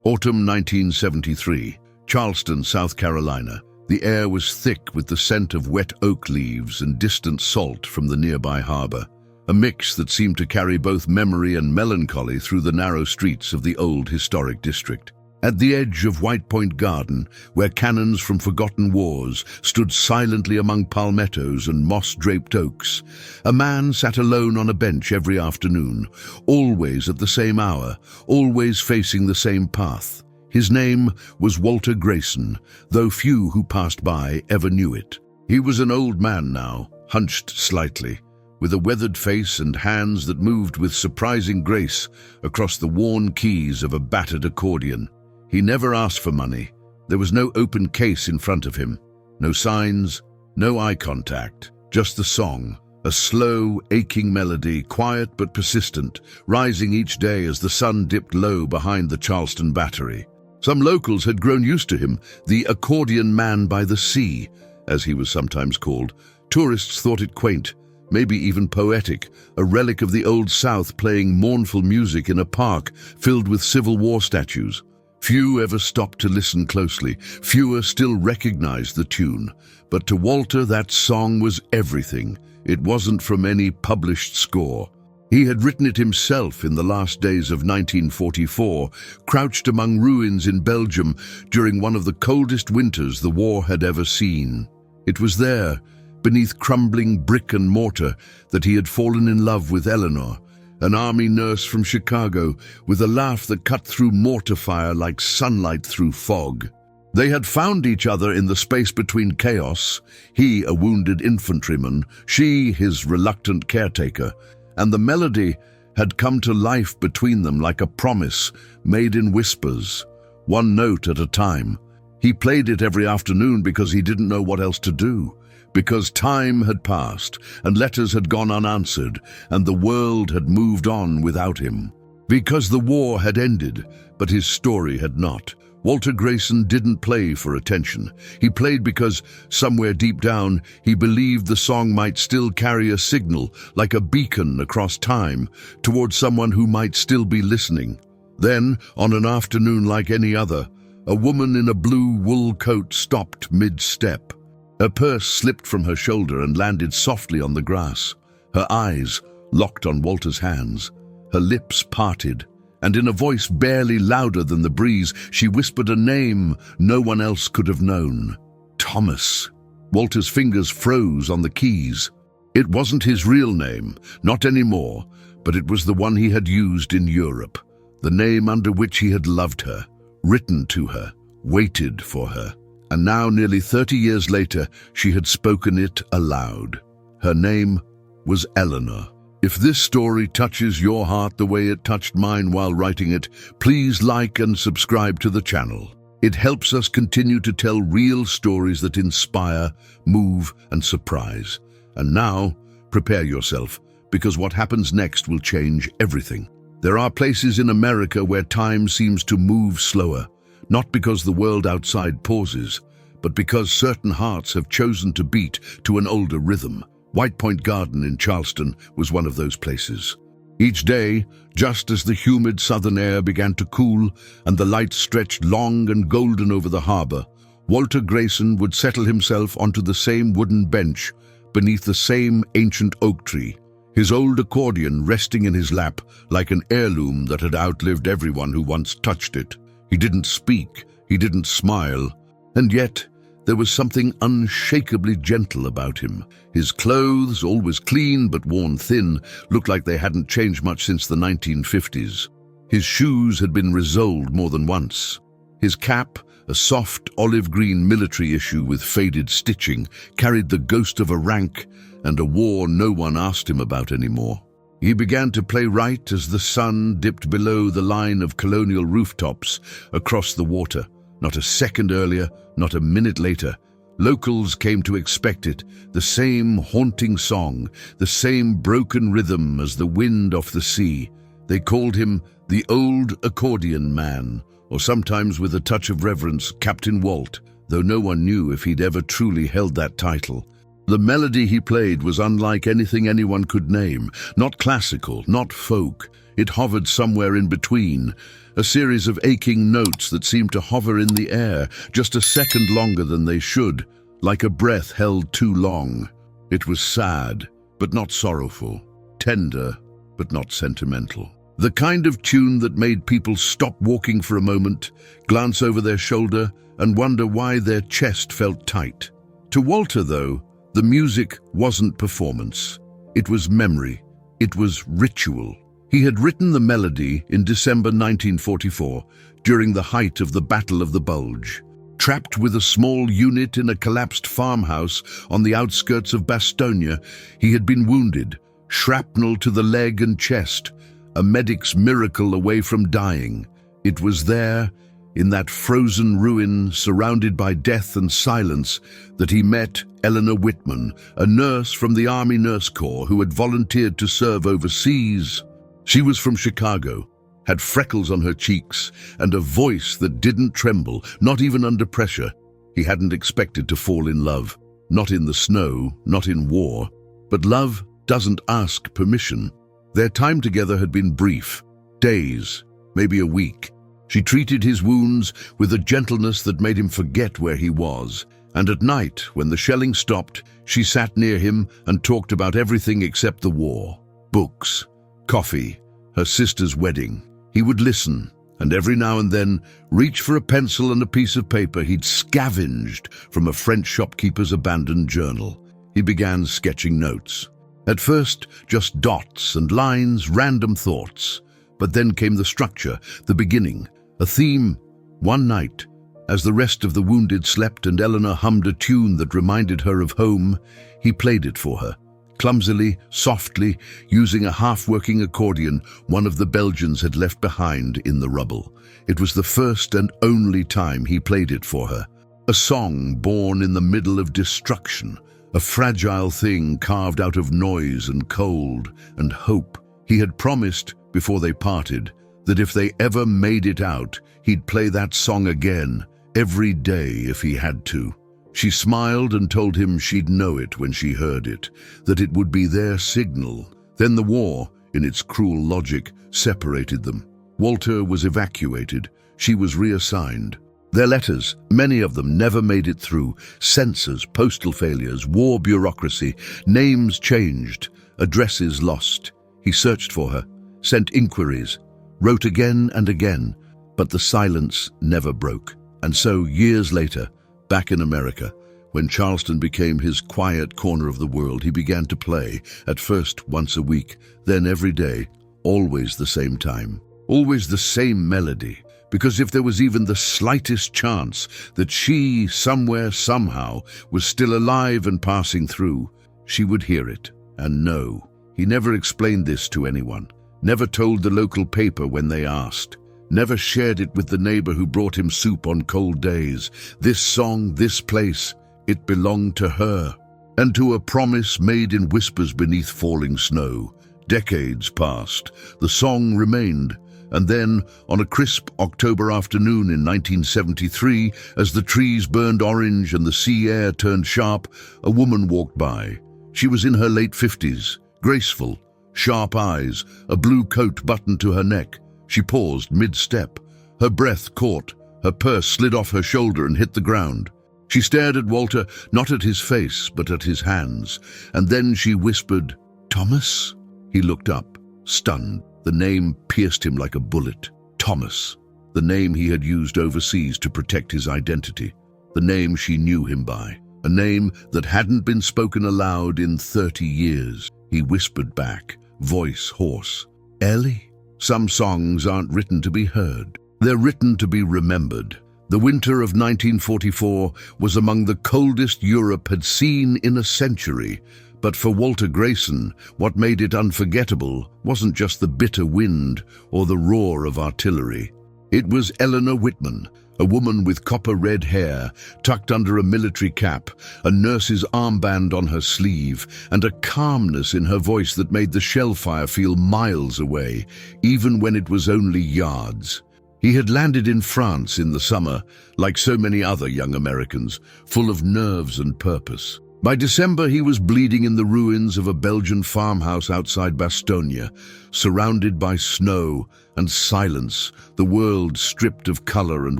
Autumn 1973, Charleston, South Carolina. The air was thick with the scent of wet oak leaves and distant salt from the nearby harbor, a mix that seemed to carry both memory and melancholy through the narrow streets of the old historic district. At the edge of White Point Garden, where cannons from forgotten wars stood silently among palmettos and moss-draped oaks, a man sat alone on a bench every afternoon, always at the same hour, always facing the same path. His name was Walter Grayson, though few who passed by ever knew it. He was an old man now, hunched slightly, with a weathered face and hands that moved with surprising grace across the worn keys of a battered accordion. He never asked for money. There was no open case in front of him. No signs, no eye contact, just the song, a slow, aching melody, quiet but persistent, rising each day as the sun dipped low behind the Charleston Battery. Some locals had grown used to him, the accordion man by the sea, as he was sometimes called. Tourists thought it quaint, maybe even poetic, a relic of the Old South playing mournful music in a park filled with Civil War statues. Few ever stopped to listen closely, fewer still recognized the tune. But to Walter that song was everything. It wasn't from any published score. He had written it himself in the last days of 1944, crouched among ruins in Belgium during one of the coldest winters the war had ever seen. It was there, beneath crumbling brick and mortar, that he had fallen in love with Eleanor, an army nurse from Chicago, with a laugh that cut through mortar fire like sunlight through fog. They had found each other in the space between chaos, he a wounded infantryman, she his reluctant caretaker, and the melody had come to life between them like a promise made in whispers, one note at a time. He played it every afternoon because he didn't know what else to do. Because time had passed, and letters had gone unanswered, and the world had moved on without him. Because the war had ended, but his story had not. Walter Grayson didn't play for attention. He played because, somewhere deep down, he believed the song might still carry a signal, like a beacon across time, towards someone who might still be listening. Then, on an afternoon like any other, a woman in a blue wool coat stopped mid-step. Her purse slipped from her shoulder and landed softly on the grass. Her eyes locked on Walter's hands. Her lips parted, and in a voice barely louder than the breeze, she whispered a name no one else could have known. Thomas. Walter's fingers froze on the keys. It wasn't his real name, not anymore, but it was the one he had used in Europe, the name under which he had loved her, written to her, waited for her. And now, nearly 30 years later, she had spoken it aloud. Her name was Eleanor. If this story touches your heart the way it touched mine while writing it, please like and subscribe to the channel. It helps us continue to tell real stories that inspire, move, and surprise. And now, prepare yourself, because what happens next will change everything. There are places in America where time seems to move slower. Not because the world outside pauses, but because certain hearts have chosen to beat to an older rhythm. White Point Garden in Charleston was one of those places. Each day, just as the humid southern air began to cool and the light stretched long and golden over the harbor, Walter Grayson would settle himself onto the same wooden bench beneath the same ancient oak tree, his old accordion resting in his lap like an heirloom that had outlived everyone who once touched it. He didn't speak, he didn't smile, and yet there was something unshakably gentle about him. His clothes, always clean but worn thin, looked like they hadn't changed much since the 1950s. His shoes had been resoled more than once. His cap, a soft olive-green military issue with faded stitching, carried the ghost of a rank and a war no one asked him about anymore. He began to play right as the sun dipped below the line of colonial rooftops across the water. Not a second earlier, not a minute later. Locals came to expect it, the same haunting song, the same broken rhythm as the wind off the sea. They called him the Old Accordion Man, or sometimes with a touch of reverence, Captain Walt, though no one knew if he'd ever truly held that title. The melody he played was unlike anything anyone could name, not classical, not folk. It hovered somewhere in between, a series of aching notes that seemed to hover in the air, just a second longer than they should, like a breath held too long. It was sad, but not sorrowful, tender, but not sentimental. The kind of tune that made people stop walking for a moment, glance over their shoulder, and wonder why their chest felt tight. To Walter, though, the music wasn't performance. It was memory. It was ritual. He had written the melody in December 1944, during the height of the Battle of the Bulge. Trapped with a small unit in a collapsed farmhouse on the outskirts of Bastogne, he had been wounded, shrapnel to the leg and chest, a medic's miracle away from dying. It was there, in that frozen ruin surrounded by death and silence, that he met Eleanor Whitman, a nurse from the Army Nurse Corps who had volunteered to serve overseas. She was from Chicago, had freckles on her cheeks, and a voice that didn't tremble, not even under pressure. He hadn't expected to fall in love, not in the snow, not in war. But love doesn't ask permission. Their time together had been brief, days, maybe a week. She treated his wounds with a gentleness that made him forget where he was. And at night, when the shelling stopped, she sat near him and talked about everything except the war. Books, coffee, her sister's wedding. He would listen, and every now and then reach for a pencil and a piece of paper he'd scavenged from a French shopkeeper's abandoned journal. He began sketching notes. At first, just dots and lines, random thoughts. But then came the structure, the beginning, a theme. One night, as the rest of the wounded slept and Eleanor hummed a tune that reminded her of home, he played it for her. Clumsily, softly, using a half-working accordion one of the Belgians had left behind in the rubble. It was the first and only time he played it for her. A song born in the middle of destruction, a fragile thing carved out of noise and cold and hope. He had promised, before they parted, that if they ever made it out, he'd play that song again, every day if he had to. She smiled and told him she'd know it when she heard it, that it would be their signal. Then the war, in its cruel logic, separated them. Walter was evacuated. She was reassigned. Their letters, many of them, never made it through. Censors, postal failures, war bureaucracy, names changed, addresses lost. He searched for her, sent inquiries, wrote again and again, but the silence never broke. And so, years later, back in America, when Charleston became his quiet corner of the world, he began to play, at first once a week, then every day, always the same time, always the same melody, because if there was even the slightest chance that she, somewhere, somehow, was still alive and passing through, she would hear it and know. He never explained this to anyone, never told the local paper when they asked, never shared it with the neighbor who brought him soup on cold days. This song, this place, it belonged to her, and to a promise made in whispers beneath falling snow. Decades passed, the song remained, and then, on a crisp October afternoon in 1973, as the trees burned orange and the sea air turned sharp, a woman walked by. She was in her late 50s, graceful, sharp eyes, a blue coat buttoned to her neck. She paused mid-step. Her breath caught. Her purse slid off her shoulder and hit the ground. She stared at Walter, not at his face, but at his hands. And then she whispered, "Thomas?" He looked up, stunned. The name pierced him like a bullet. Thomas, the name he had used overseas to protect his identity. The name she knew him by. A name that hadn't been spoken aloud in 30 years. He whispered back, voice hoarse, "Ellie?" Some songs aren't written to be heard. They're written to be remembered. The winter of 1944 was among the coldest Europe had seen in a century. But for Walter Grayson, what made it unforgettable wasn't just the bitter wind or the roar of artillery. It was Eleanor Whitman, a woman with copper-red hair tucked under a military cap, a nurse's armband on her sleeve, and a calmness in her voice that made the shell fire feel miles away, even when it was only yards. He had landed in France in the summer, like so many other young Americans, full of nerves and purpose. By December, he was bleeding in the ruins of a Belgian farmhouse outside Bastogne, surrounded by snow and silence, the world stripped of color and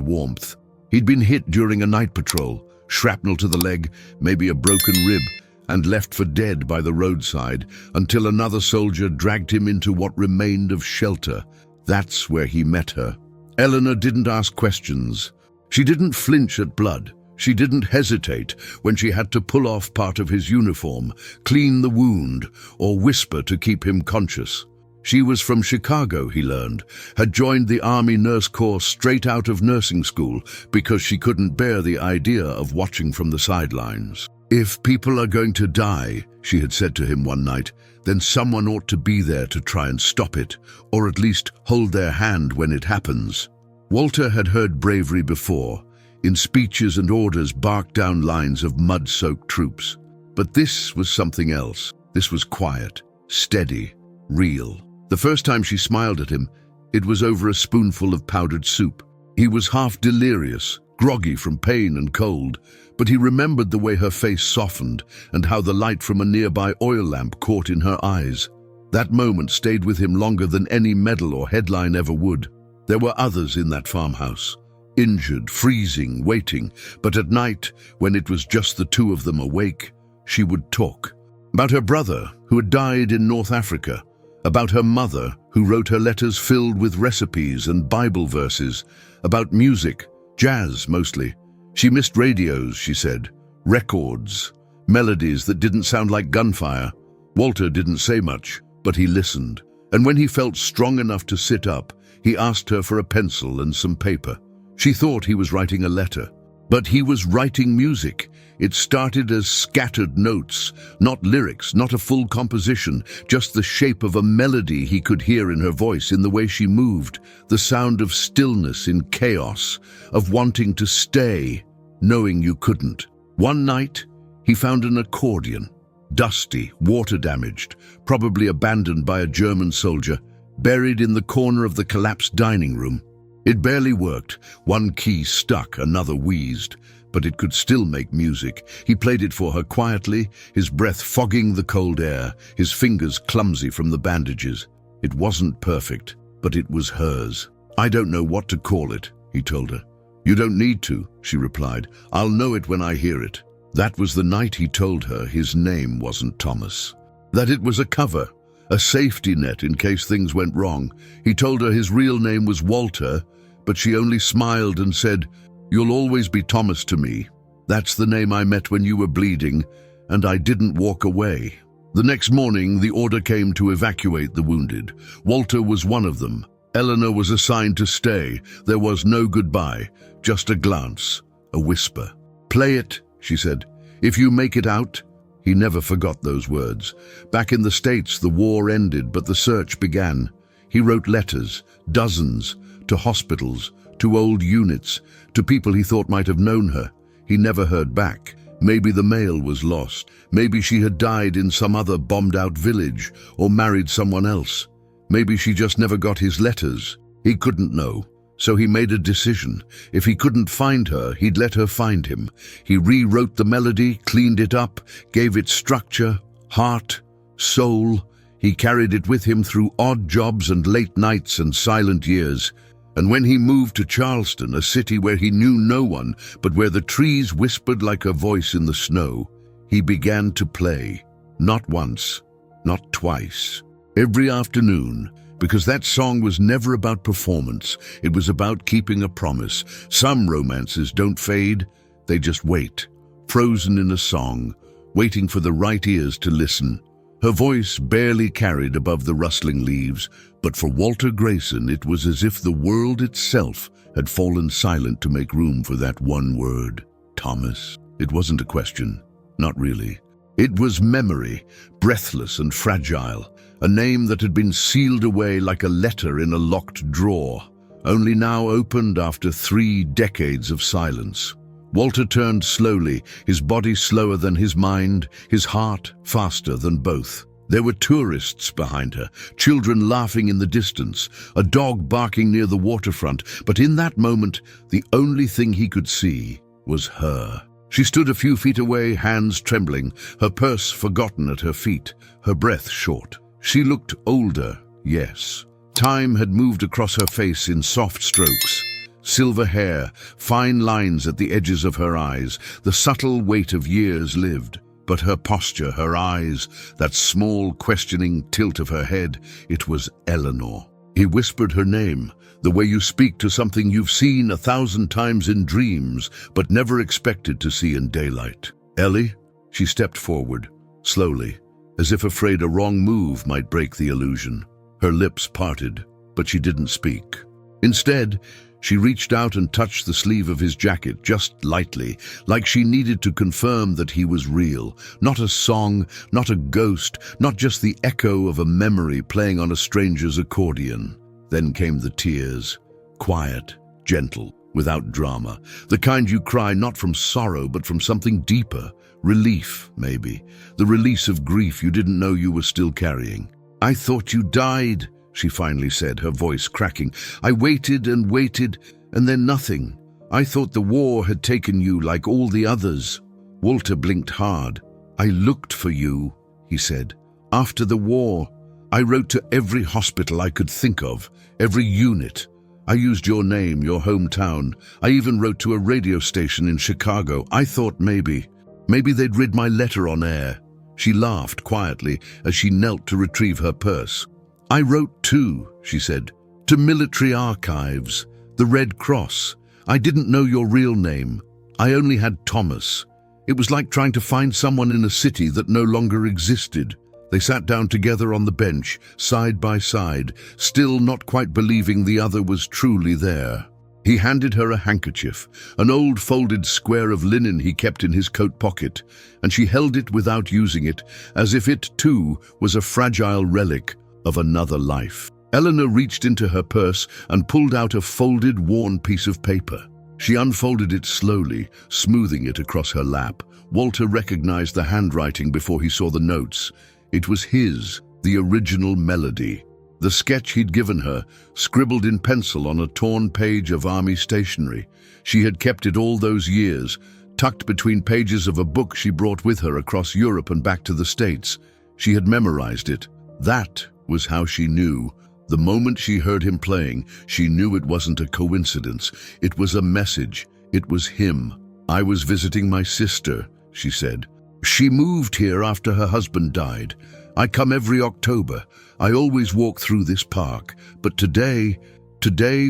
warmth. He'd been hit during a night patrol, shrapnel to the leg, maybe a broken rib, and left for dead by the roadside until another soldier dragged him into what remained of shelter. That's where he met her. Eleanor didn't ask questions. She didn't flinch at blood. She didn't hesitate when she had to pull off part of his uniform, clean the wound, or whisper to keep him conscious. She was from Chicago, he learned, had joined the Army Nurse Corps straight out of nursing school because she couldn't bear the idea of watching from the sidelines. "If people are going to die," she had said to him one night, "then someone ought to be there to try and stop it, or at least hold their hand when it happens." Walter had heard bravery before, in speeches and orders barked down lines of mud-soaked troops. But this was something else. This was quiet, steady, real. The first time she smiled at him, it was over a spoonful of powdered soup. He was half delirious, groggy from pain and cold, but he remembered the way her face softened and how the light from a nearby oil lamp caught in her eyes. That moment stayed with him longer than any medal or headline ever would. There were others in that farmhouse, injured, freezing, waiting, but at night, when it was just the two of them awake, she would talk. About her brother, who had died in North Africa. About her mother, who wrote her letters filled with recipes and Bible verses. About music, jazz mostly. She missed radios, she said. Records, melodies that didn't sound like gunfire. Walter didn't say much, but he listened. And when he felt strong enough to sit up, he asked her for a pencil and some paper. She thought he was writing a letter, but he was writing music. It started as scattered notes, not lyrics, not a full composition, just the shape of a melody he could hear in her voice, in the way she moved, the sound of stillness in chaos, of wanting to stay, knowing you couldn't. One night, he found an accordion, dusty, water-damaged, probably abandoned by a German soldier, buried in the corner of the collapsed dining room. It barely worked. One key stuck, another wheezed, but it could still make music. He played it for her quietly, his breath fogging the cold air, his fingers clumsy from the bandages. It wasn't perfect, but it was hers. "I don't know what to call it," he told her. "You don't need to," she replied. "I'll know it when I hear it." That was the night he told her his name wasn't Thomas, that it was a cover, a safety net in case things went wrong. He told her his real name was Walter, but she only smiled and said, "You'll always be Thomas to me. That's the name I met when you were bleeding, and I didn't walk away." The next morning, the order came to evacuate the wounded. Walter was one of them. Eleanor was assigned to stay. There was no goodbye, just a glance, a whisper. "Play it," she said. "If you make it out." He never forgot those words. Back in the States, the war ended, but the search began. He wrote letters, dozens, to hospitals, to old units, to people he thought might have known her. He never heard back. Maybe the mail was lost. Maybe she had died in some other bombed-out village, or married someone else. Maybe she just never got his letters. He couldn't know. So he made a decision. If he couldn't find her, he'd let her find him. He rewrote the melody, cleaned it up, gave it structure, heart, soul. He carried it with him through odd jobs and late nights and silent years. And when he moved to Charleston, a city where he knew no one, but where the trees whispered like a voice in the snow, he began to play. Not once, not twice. Every afternoon, because that song was never about performance. It was about keeping a promise. Some romances don't fade, they just wait, frozen in a song, waiting for the right ears to listen. Her voice barely carried above the rustling leaves, but for Walter Grayson it was as if the world itself had fallen silent to make room for that one word, Thomas. It wasn't a question, not really. It was memory, breathless and fragile, a name that had been sealed away like a letter in a locked drawer, only now opened after 3 decades of silence. Walter turned slowly, his body slower than his mind, his heart faster than both. There were tourists behind her, children laughing in the distance, a dog barking near the waterfront, but in that moment, the only thing he could see was her. She stood a few feet away, hands trembling, her purse forgotten at her feet, her breath short. She looked older, yes. Time had moved across her face in soft strokes. Silver hair, fine lines at the edges of her eyes, the subtle weight of years lived. But her posture, her eyes, that small questioning tilt of her head, it was Eleanor. He whispered her name, the way you speak to something you've seen 1,000 times in dreams, but never expected to see in daylight. Ellie? She stepped forward, slowly, as if afraid a wrong move might break the illusion. Her lips parted, but she didn't speak. Instead, she reached out and touched the sleeve of his jacket just lightly, like she needed to confirm that he was real. Not a song, not a ghost, not just the echo of a memory playing on a stranger's accordion. Then came the tears, quiet, gentle, without drama. The kind you cry not from sorrow, but from something deeper. Relief, maybe. The release of grief you didn't know you were still carrying. "I thought you died," she finally said, her voice cracking. "I waited and waited, and then nothing. I thought the war had taken you like all the others." Walter blinked hard. "I looked for you," he said. "After the war, I wrote to every hospital I could think of, every unit. I used your name, your hometown. I even wrote to a radio station in Chicago. I thought maybe they'd read my letter on air." She laughed quietly as she knelt to retrieve her purse. "I wrote too," she said, "to military archives, the Red Cross. I didn't know your real name. I only had Thomas. It was like trying to find someone in a city that no longer existed." They sat down together on the bench, side by side, still not quite believing the other was truly there. He handed her a handkerchief, an old folded square of linen he kept in his coat pocket, and she held it without using it, as if it, too, was a fragile relic of another life. Eleanor reached into her purse and pulled out a folded, worn piece of paper. She unfolded it slowly, smoothing it across her lap. Walter recognized the handwriting before he saw the notes. It was his, the original melody. The sketch he'd given her, scribbled in pencil on a torn page of army stationery. She had kept it all those years, tucked between pages of a book she brought with her across Europe and back to the States. She had memorized it. That was how she knew. The moment she heard him playing, she knew it wasn't a coincidence. It was a message. It was him. "I was visiting my sister," she said. "She moved here after her husband died. I come every October. I always walk through this park. But today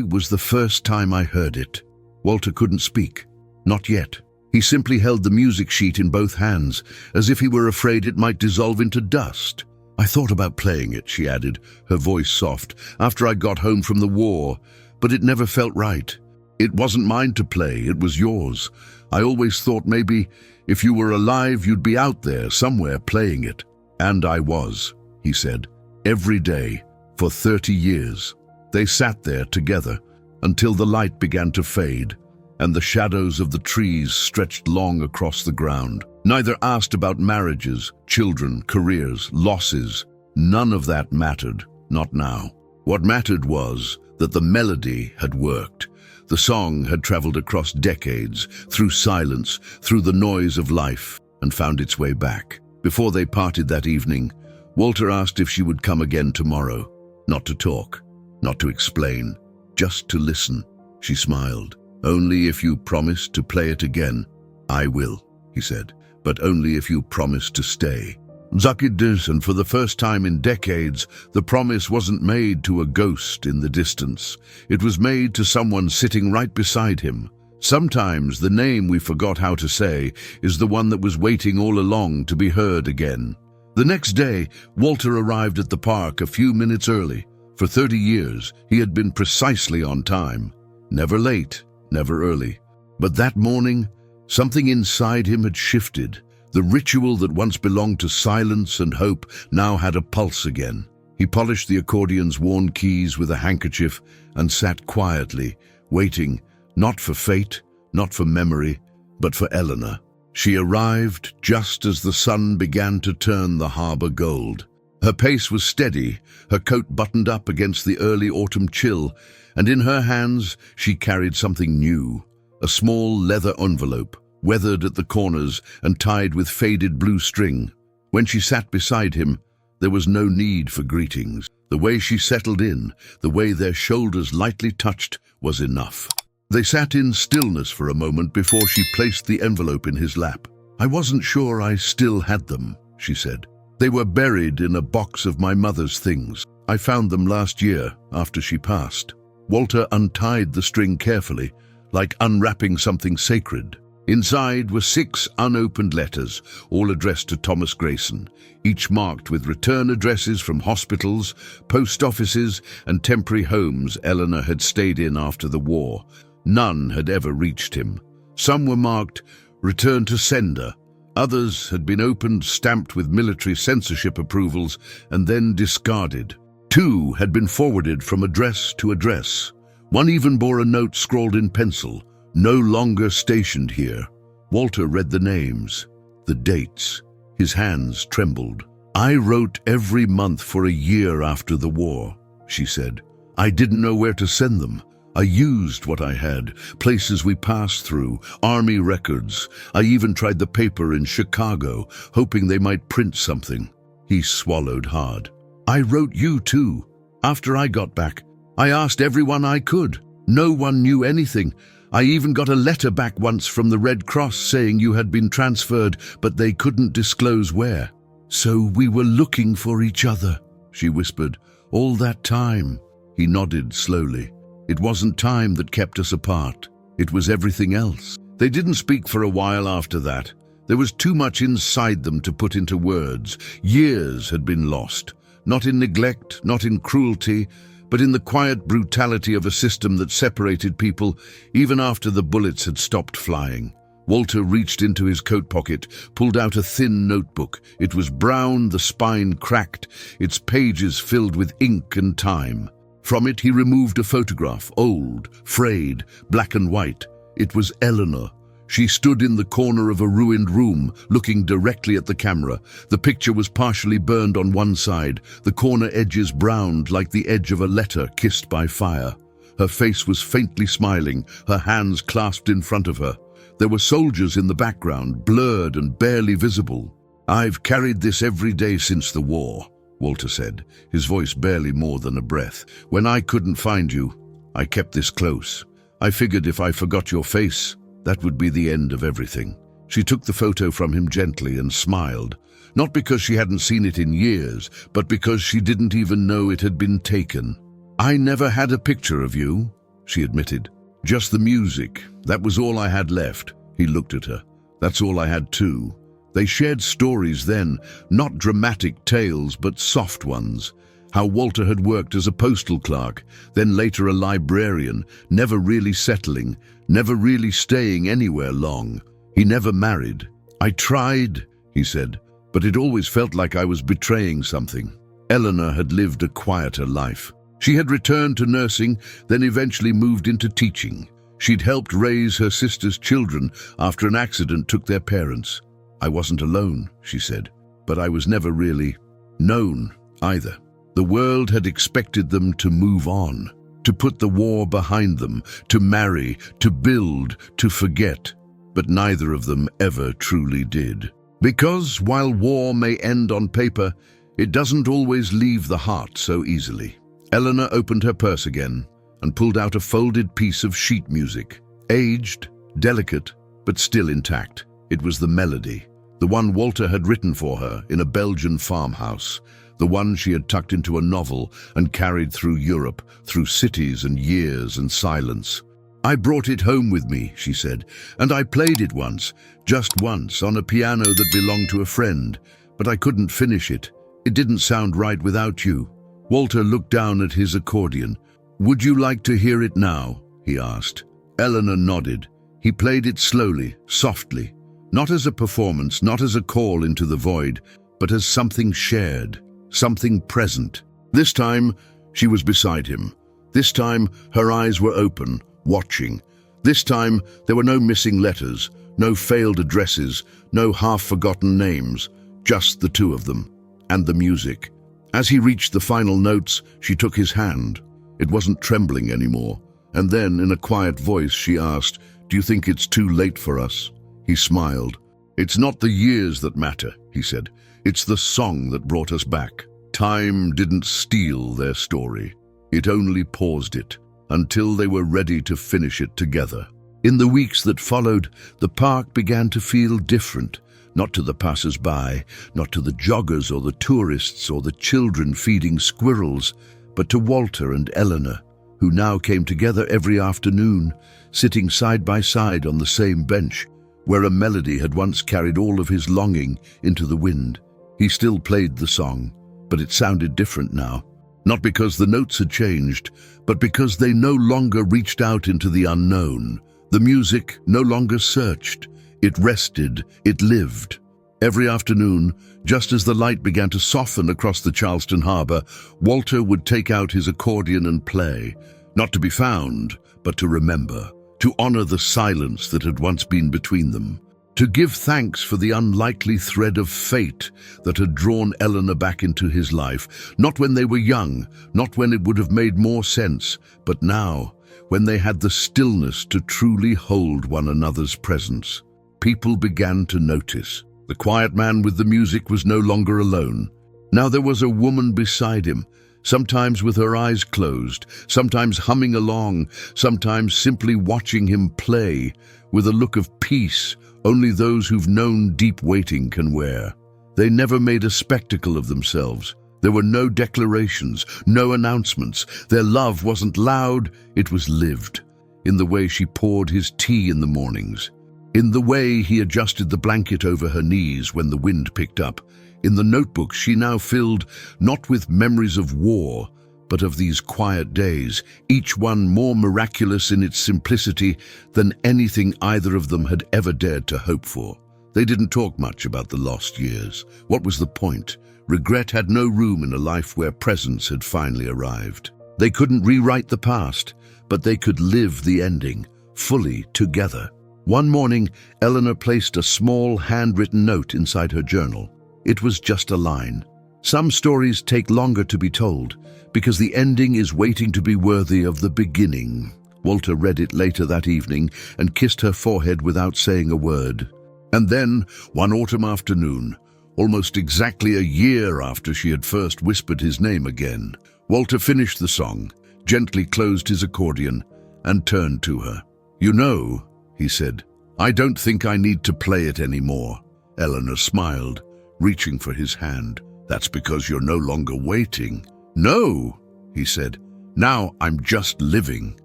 was the first time I heard it." Walter couldn't speak. Not yet. He simply held the music sheet in both hands, as if he were afraid it might dissolve into dust. "I thought about playing it," she added, her voice soft, "after I got home from the war, but it never felt right. It wasn't mine to play, it was yours. I always thought maybe if you were alive, you'd be out there somewhere playing it." "And I was," he said, "every day, for 30 years. They sat there together until the light began to fade and the shadows of the trees stretched long across the ground. Neither asked about marriages, children, careers, losses. None of that mattered, not now. What mattered was that the melody had worked. The song had traveled across decades, through silence, through the noise of life, and found its way back. Before they parted that evening, Walter asked if she would come again tomorrow. Not to talk, not to explain, just to listen. She smiled. "Only if you promise to play it again." "I will," he said, "but only if you promise to stay." And for the first time in decades, the promise wasn't made to a ghost in the distance. It was made to someone sitting right beside him. Sometimes the name we forgot how to say is the one that was waiting all along to be heard again. The next day, Walter arrived at the park a few minutes early. For 30 years, he had been precisely on time. Never late, never early. But that morning, something inside him had shifted. The ritual that once belonged to silence and hope now had a pulse again. He polished the accordion's worn keys with a handkerchief and sat quietly, waiting, not for fate, not for memory, but for Eleanor. She arrived just as the sun began to turn the harbor gold. Her pace was steady, her coat buttoned up against the early autumn chill, and in her hands she carried something new, a small leather envelope, weathered at the corners and tied with faded blue string. When she sat beside him, there was no need for greetings. The way she settled in, the way their shoulders lightly touched, was enough. They sat in stillness for a moment before she placed the envelope in his lap. "I wasn't sure I still had them," she said. "They were buried in a box of my mother's things. I found them last year, after she passed." Walter untied the string carefully, like unwrapping something sacred. Inside were 6 unopened letters, all addressed to Thomas Grayson, each marked with return addresses from hospitals, post offices, and temporary homes Eleanor had stayed in after the war. None had ever reached him. Some were marked "Return to Sender." Others had been opened, stamped with military censorship approvals, and then discarded. 2 had been forwarded from address to address. One even bore a note scrawled in pencil, "No longer stationed here." Walter read the names, the dates. His hands trembled. "I wrote every month for a year after the war," she said. "I didn't know where to send them. I used what I had, places we passed through, army records. I even tried the paper in Chicago, hoping they might print something." He swallowed hard. "I wrote you too. After I got back, I asked everyone I could. No one knew anything. I even got a letter back once from the Red Cross saying you had been transferred, but they couldn't disclose where." "So we were looking for each other," she whispered. "All that time." He nodded slowly. "It wasn't time that kept us apart. It was everything else." They didn't speak for a while after that. There was too much inside them to put into words. Years had been lost, not in neglect, not in cruelty, but in the quiet brutality of a system that separated people even after the bullets had stopped flying. Walter reached into his coat pocket, pulled out a thin notebook. It was brown, the spine cracked, its pages filled with ink and time. From it he removed a photograph, old, frayed, black and white. It was Eleanor. She stood in the corner of a ruined room, looking directly at the camera. The picture was partially burned on one side, the corner edges browned like the edge of a letter kissed by fire. Her face was faintly smiling, her hands clasped in front of her. There were soldiers in the background, blurred and barely visible. "I've carried this every day since the war," Walter said, his voice barely more than a breath. "When I couldn't find you, I kept this close. I figured if I forgot your face, that would be the end of everything." She took the photo from him gently and smiled, not because she hadn't seen it in years, but because she didn't even know it had been taken. "I never had a picture of you," she admitted. "Just the music. That was all I had left." He looked at her. "That's all I had too." They shared stories then, not dramatic tales, but soft ones. How Walter had worked as a postal clerk, then later a librarian, never really settling, never really staying anywhere long. He never married. "I tried," he said, "but it always felt like I was betraying something." Eleanor had lived a quieter life. She had returned to nursing, then eventually moved into teaching. She'd helped raise her sister's children after an accident took their parents. "I wasn't alone," she said, "but I was never really known either." The world had expected them to move on, to put the war behind them, to marry, to build, to forget. But neither of them ever truly did. Because while war may end on paper, it doesn't always leave the heart so easily. Eleanor opened her purse again and pulled out a folded piece of sheet music. Aged, delicate, but still intact. It was the melody, the one Walter had written for her in a Belgian farmhouse, the one she had tucked into a novel and carried through Europe, through cities and years and silence. "I brought it home with me," she said, "and I played it once, just once, on a piano that belonged to a friend, but I couldn't finish it. It didn't sound right without you." Walter looked down at his accordion. "Would you like to hear it now?" he asked. Eleanor nodded. He played it slowly, softly, not as a performance, not as a call into the void, but as something shared, something present. This time, she was beside him. This time, her eyes were open, watching. This time, there were no missing letters, no failed addresses, no half-forgotten names, just the two of them, and the music. As he reached the final notes, she took his hand. It wasn't trembling anymore. And then, in a quiet voice, she asked, "Do you think it's too late for us?" He smiled. "It's not the years that matter," he said. "It's the song that brought us back. Time didn't steal their story. It only paused it until they were ready to finish it together." In the weeks that followed, the park began to feel different. Not to the passers-by, not to the joggers or the tourists or the children feeding squirrels, but to Walter and Eleanor, who now came together every afternoon, sitting side by side on the same bench, where a melody had once carried all of his longing into the wind. He still played the song, but it sounded different now. Not because the notes had changed, but because they no longer reached out into the unknown. The music no longer searched. It rested, it lived. Every afternoon, just as the light began to soften across the Charleston harbor, Walter would take out his accordion and play, not to be found, but to remember, to honor the silence that had once been between them, to give thanks for the unlikely thread of fate that had drawn Eleanor back into his life, not when they were young, not when it would have made more sense, but now, when they had the stillness to truly hold one another's presence. People began to notice. The quiet man with the music was no longer alone. Now there was a woman beside him, sometimes with her eyes closed, sometimes humming along, sometimes simply watching him play, with a look of peace only those who've known deep waiting can wear. They never made a spectacle of themselves. There were no declarations, no announcements. Their love wasn't loud, it was lived. In the way she poured his tea in the mornings, in the way he adjusted the blanket over her knees when the wind picked up, in the notebook she now filled not with memories of war, but of these quiet days, each one more miraculous in its simplicity than anything either of them had ever dared to hope for. They didn't talk much about the lost years. What was the point? Regret had no room in a life where presence had finally arrived. They couldn't rewrite the past, but they could live the ending, fully together. One morning, Eleanor placed a small handwritten note inside her journal. It was just a line. Some stories take longer to be told, because the ending is waiting to be worthy of the beginning. Walter read it later that evening and kissed her forehead without saying a word. And then, one autumn afternoon, almost exactly a year after she had first whispered his name again, Walter finished the song, gently closed his accordion, and turned to her. "You know," he said, "I don't think I need to play it anymore." Eleanor smiled, reaching for his hand. "That's because you're no longer waiting." "No," he said. "Now I'm just living."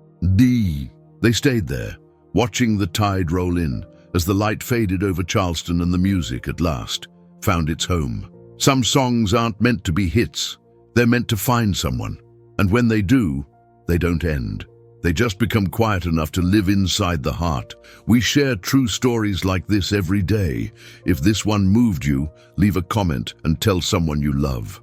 They stayed there, watching the tide roll in, as the light faded over Charleston and the music at last found its home. Some songs aren't meant to be hits. They're meant to find someone. And when they do, they don't end. They just become quiet enough to live inside the heart. We share true stories like this every day. If this one moved you, leave a comment and tell someone you love.